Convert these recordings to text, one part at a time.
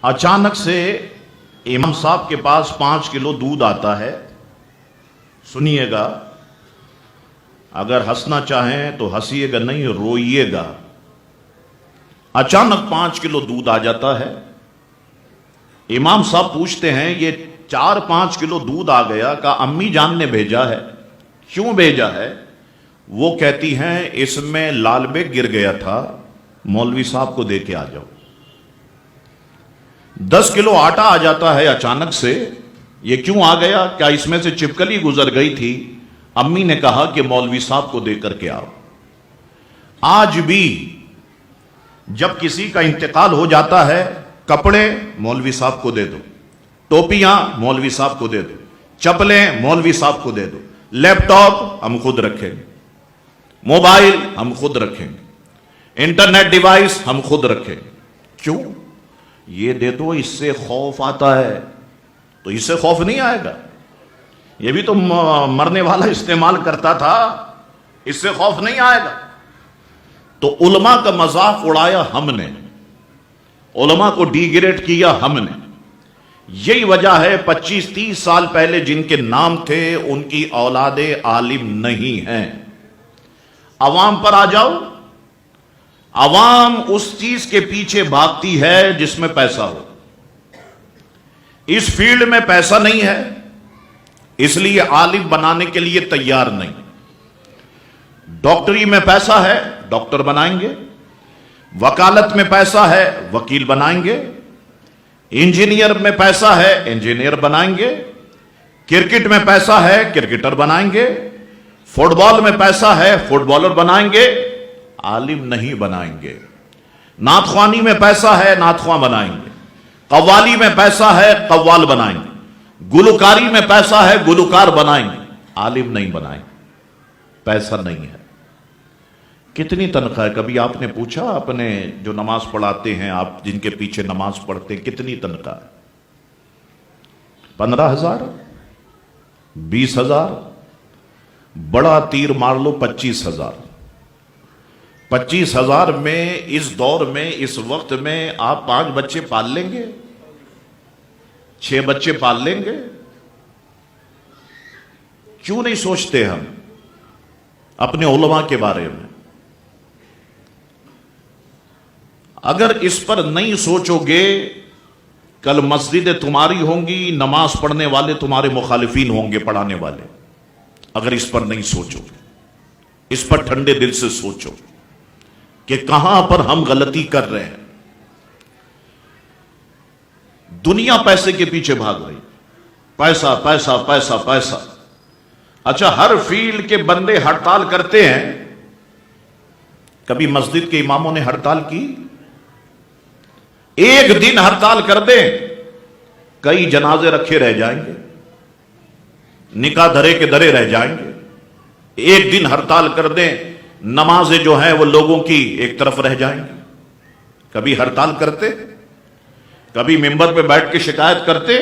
اچانک سے امام صاحب کے پاس 5 کلو دودھ آتا ہے. سنیے گا، اگر ہنسنا چاہیں تو ہنسیے گا نہیں، روئیے گا. اچانک 5 کلو دودھ آ جاتا ہے. امام صاحب پوچھتے ہیں یہ 4-5 کلو دودھ آ گیا، کہ امی جان نے بھیجا ہے. کیوں بھیجا ہے؟ وہ کہتی ہیں اس میں لال بیگ گر گیا تھا، مولوی صاحب کو دے کے آ جاؤ. 10 کلو آٹا آ جاتا ہے اچانک سے. یہ کیوں آ گیا؟ کیا اس میں سے چپکلی گزر گئی تھی؟ امی نے کہا کہ مولوی صاحب کو دے کر کے آؤ. آج بھی جب کسی کا انتقال ہو جاتا ہے، کپڑے مولوی صاحب کو دے دو، ٹوپیاں مولوی صاحب کو دے دو، چپلیں مولوی صاحب کو دے دو، لیپ ٹاپ ہم خود رکھیں گے، موبائل ہم خود رکھیں گے، انٹرنیٹ ڈیوائس ہم خود رکھیں گے. کیوں؟ یہ دے دو، اس سے خوف آتا ہے. تو اس سے خوف نہیں آئے گا، یہ بھی تو مرنے والا استعمال کرتا تھا، اس سے خوف نہیں آئے گا. تو علماء کا مذاق اڑایا ہم نے، علماء کو ڈی گریڈ کیا ہم نے. یہی وجہ ہے 25-30 سال پہلے جن کے نام تھے ان کی اولاد عالم نہیں ہیں. عوام پر آ جاؤ، عوام اس چیز کے پیچھے بھاگتی ہے جس میں پیسہ ہو. اس فیلڈ میں پیسہ نہیں ہے، اس لیے عالم بنانے کے لیے تیار نہیں. ڈاکٹری میں پیسہ ہے، ڈاکٹر بنائیں گے. وکالت میں پیسہ ہے، وکیل بنائیں گے. انجینئر میں پیسہ ہے، انجینئر بنائیں گے. کرکٹ میں پیسہ ہے، کرکٹر بنائیں گے. فٹ بال میں پیسہ ہے، فٹ بالر بنائیں گے. عالم نہیں بنائیں گے. نعت خوانی میں پیسہ ہے، نعت خواں بنائیں گے. قوالی میں پیسہ ہے، قوال بنائیں گے. گلوکاری میں پیسہ ہے، گلوکار بنائیں گے. عالم نہیں بنائیں گے، پیسہ نہیں ہے. کتنی تنخواہ ہے؟ کبھی آپ نے پوچھا اپنے جو نماز پڑھاتے ہیں، آپ جن کے پیچھے نماز پڑھتے ہیں، کتنی تنخواہ ہے؟ 15,000، 20,000، بڑا تیر مار لو 25,000. 25,000 میں اس دور میں، اس وقت میں آپ 5 بچے پال لیں گے؟ 6 بچے پال لیں گے؟ کیوں نہیں سوچتے ہم اپنے علماء کے بارے میں؟ اگر اس پر نہیں سوچو گے، کل مسجدیں تمہاری ہوں گی، نماز پڑھنے والے تمہارے مخالفین ہوں گے، پڑھانے والے. اگر اس پر نہیں سوچو گے، اس پر ٹھنڈے دل سے سوچو کہ کہاں پر ہم غلطی کر رہے ہیں. دنیا پیسے کے پیچھے بھاگ رہی، پیسہ پیسہ پیسہ پیسہ. اچھا، ہر فیلڈ کے بندے ہڑتال کرتے ہیں. کبھی مسجد کے اماموں نے ہڑتال کی؟ ایک دن ہڑتال کر دیں، کئی جنازے رکھے رہ جائیں گے، نکاح دھرے کے دھرے رہ جائیں گے. ایک دن ہڑتال کر دیں، نمازیں جو ہیں وہ لوگوں کی ایک طرف رہ جائیں گی. کبھی ہڑتال کرتے؟ کبھی ممبر پہ بیٹھ کے شکایت کرتے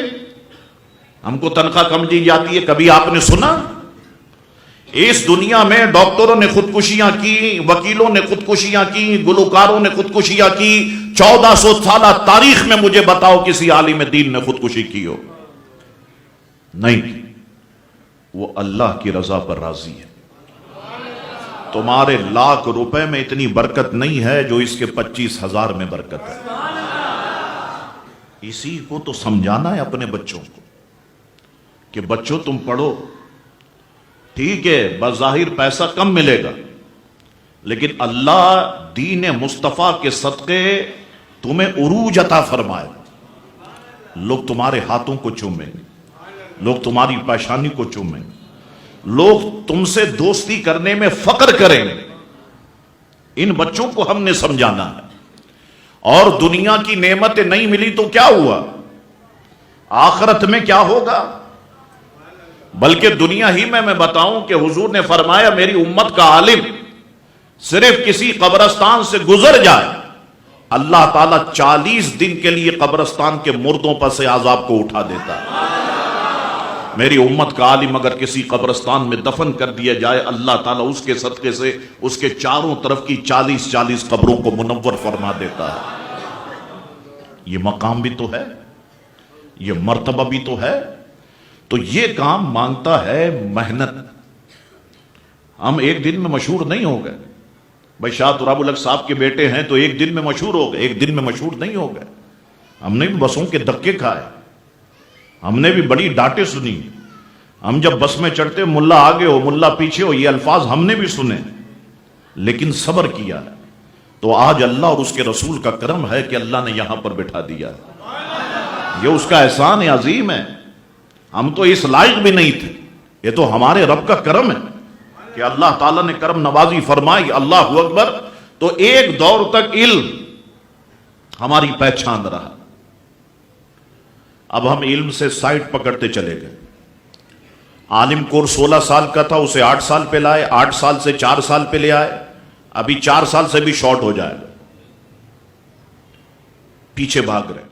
ہم کو تنخواہ کم دی جاتی ہے؟ کبھی آپ نے سنا؟ اس دنیا میں ڈاکٹروں نے خودکشیاں کی، وکیلوں نے خودکشیاں کی، گلوکاروں نے خودکشیاں کی. 1400 سالہ تاریخ میں مجھے بتاؤ کسی عالم دین نے خودکشی کی ہو؟ نہیں. وہ اللہ کی رضا پر راضی ہے. تمہارے لاکھ روپے میں اتنی برکت نہیں ہے جو اس کے 25,000 میں برکت ہے. اسی کو تو سمجھانا ہے اپنے بچوں کو کہ بچوں تم پڑھو، ٹھیک ہے بظاہر پیسہ کم ملے گا، لیکن اللہ دین مصطفیٰ کے صدقے تمہیں عروج عطا فرمائے. لوگ تمہارے ہاتھوں کو چومیں گے، لوگ تمہاری پیشانی کو چومیں گے، لوگ تم سے دوستی کرنے میں فخر کریں گے. ان بچوں کو ہم نے سمجھانا ہے. اور دنیا کی نعمتیں نہیں ملی تو کیا ہوا؟ آخرت میں کیا ہوگا؟ بلکہ دنیا ہی میں بتاؤں کہ حضور نے فرمایا میری امت کا عالم صرف کسی قبرستان سے گزر جائے، اللہ تعالیٰ 40 دن کے لیے قبرستان کے مردوں پر سے عذاب کو اٹھا دیتا ہے. میری امت کا عالم اگر کسی قبرستان میں دفن کر دیا جائے، اللہ تعالیٰ اس کے صدقے سے اس کے چاروں طرف کی 40 قبروں کو منور فرما دیتا ہے. یہ مقام بھی تو ہے، یہ مرتبہ بھی تو ہے. تو یہ کام مانگتا ہے محنت. ہم ایک دن میں مشہور نہیں ہو گئے. بھائی شاہ تراب الحق صاحب کے بیٹے ہیں تو ایک دن میں مشہور ہو گئے، ایک دن میں مشہور نہیں ہو گئے. ہم نے بھی بسوں کے دھکے کھائے، ہم نے بھی بڑی ڈانٹیں سنی. ہم جب بس میں چڑھتے ملا آگے ہو ملا پیچھے ہو، یہ الفاظ ہم نے بھی سنے، لیکن صبر کیا ہے. تو آج اللہ اور اس کے رسول کا کرم ہے کہ اللہ نے یہاں پر بٹھا دیا. یہ اس کا احسان عظیم ہے. ہم تو اس لائق بھی نہیں تھے، یہ تو ہمارے رب کا کرم ہے کہ اللہ تعالیٰ نے کرم نوازی فرمائی. اللہ اکبر. تو ایک دور تک علم ہماری پہچان رہا. اب ہم علم سے سائٹ پکڑتے چلے گئے. عالم کورس 16 سال کا تھا، اسے 8 سال پہ لائے، 8 سال سے 4 سال پہ لے آئے. ابھی 4 سال سے بھی شارٹ ہو جائے گا، پیچھے بھاگ رہے.